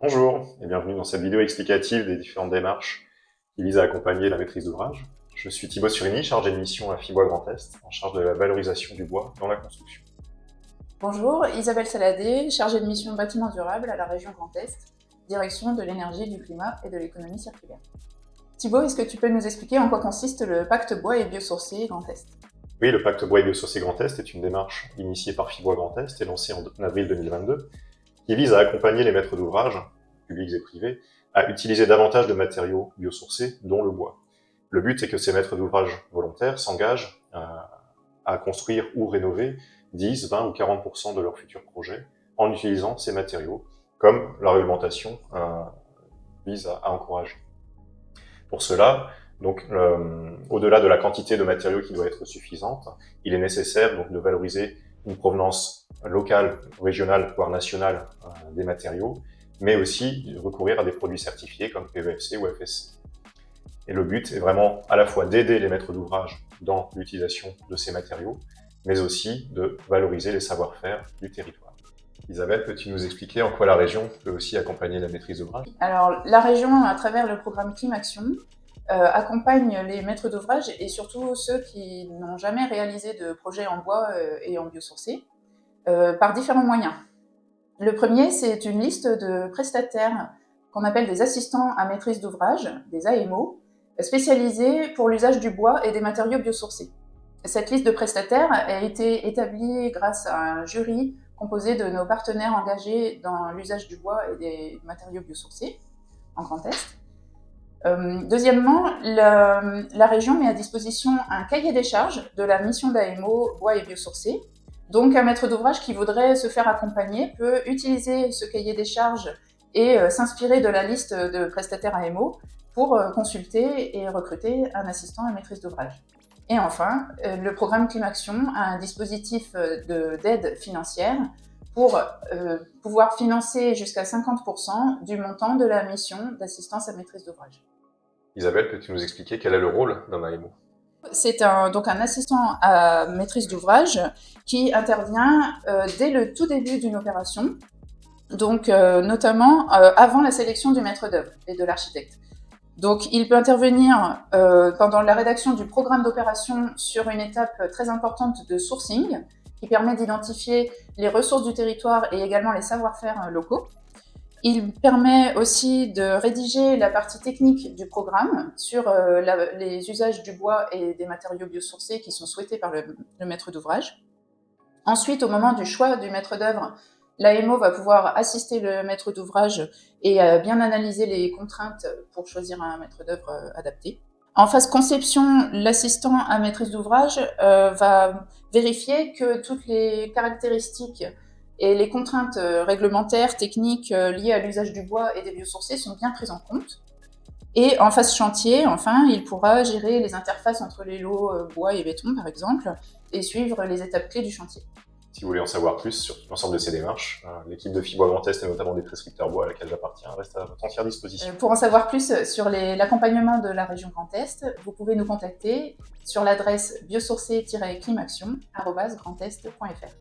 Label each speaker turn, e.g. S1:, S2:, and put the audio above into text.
S1: Bonjour et bienvenue dans cette vidéo explicative des différentes démarches qui visent à accompagner la maîtrise d'ouvrage. Je suis Thibaut Surini, chargé de mission à Fibois Grand Est, en charge de la valorisation du bois dans la construction.
S2: Bonjour, Isabelle Saladé, chargée de mission bâtiment durable à la région Grand Est, direction de l'énergie, du climat et de l'économie circulaire. Thibaut, est-ce que tu peux nous expliquer en quoi consiste le pacte bois et biosourcé Grand Est?
S1: Oui, le pacte bois et biosourcé Grand Est est une démarche initiée par Fibois Grand Est et lancée en avril 2022, qui vise à accompagner les maîtres d'ouvrage, publics et privés, à utiliser davantage de matériaux biosourcés, dont le bois. Le but est que ces maîtres d'ouvrage volontaires s'engagent à construire ou rénover 10, 20 ou 40% de leurs futurs projets en utilisant ces matériaux, comme la réglementation vise à encourager. Pour cela, donc, au-delà de la quantité de matériaux qui doit être suffisante, il est nécessaire donc, de valoriser une provenance locale, régionale, voire nationale des matériaux, mais aussi de recourir à des produits certifiés comme PEFC ou FSC. Et le but est vraiment à la fois d'aider les maîtres d'ouvrage dans l'utilisation de ces matériaux, mais aussi de valoriser les savoir-faire du territoire. Isabelle, peux-tu nous expliquer en quoi la région peut aussi accompagner la maîtrise d'ouvrage?
S2: Alors, la région, à travers le programme Climaction, accompagne les maîtres d'ouvrage et surtout ceux qui n'ont jamais réalisé de projet en bois et en biosourcé par différents moyens. Le premier, c'est une liste de prestataires qu'on appelle des assistants à maîtrise d'ouvrage, des AMO, spécialisés pour l'usage du bois et des matériaux biosourcés. Cette liste de prestataires a été établie grâce à un jury composé de nos partenaires engagés dans l'usage du bois et des matériaux biosourcés en Grand Est. Deuxièmement, la région met à disposition un cahier des charges de la mission d'AMO bois et biosourcés. Donc un maître d'ouvrage qui voudrait se faire accompagner peut utiliser ce cahier des charges et s'inspirer de la liste de prestataires AMO pour consulter et recruter un assistant à maîtrise d'ouvrage. Et enfin, le programme Climaction a un dispositif d'aide financière pour pouvoir financer jusqu'à 50% du montant de la mission d'assistance à maîtrise d'ouvrage.
S1: Isabelle, peux-tu nous expliquer quel est le rôle d'un AMO?
S2: C'est donc un assistant à maîtrise d'ouvrage qui intervient dès le tout début d'une opération, donc notamment avant la sélection du maître d'œuvre et de l'architecte. Donc il peut intervenir pendant la rédaction du programme d'opération sur une étape très importante de sourcing, qui permet d'identifier les ressources du territoire et également les savoir-faire locaux. Il permet aussi de rédiger la partie technique du programme sur les usages du bois et des matériaux biosourcés qui sont souhaités par le maître d'ouvrage. Ensuite, au moment du choix du maître d'œuvre, l'AMO va pouvoir assister le maître d'ouvrage et bien analyser les contraintes pour choisir un maître d'œuvre adapté. En phase conception, l'assistant à maîtrise d'ouvrage va vérifier que toutes les caractéristiques et les contraintes réglementaires, techniques liées à l'usage du bois et des biosourcés sont bien prises en compte. Et en phase chantier, enfin, il pourra gérer les interfaces entre les lots bois et béton, par exemple, et suivre les étapes clés du chantier.
S1: Si vous voulez en savoir plus sur l'ensemble de ces démarches, l'équipe de Fibois Grand Est et notamment des prescripteurs bois à laquelle j'appartiens reste à votre entière disposition.
S2: Pour en savoir plus sur l'accompagnement de la région Grand Est, vous pouvez nous contacter sur l'adresse biosourcé-climaction@grandest.fr.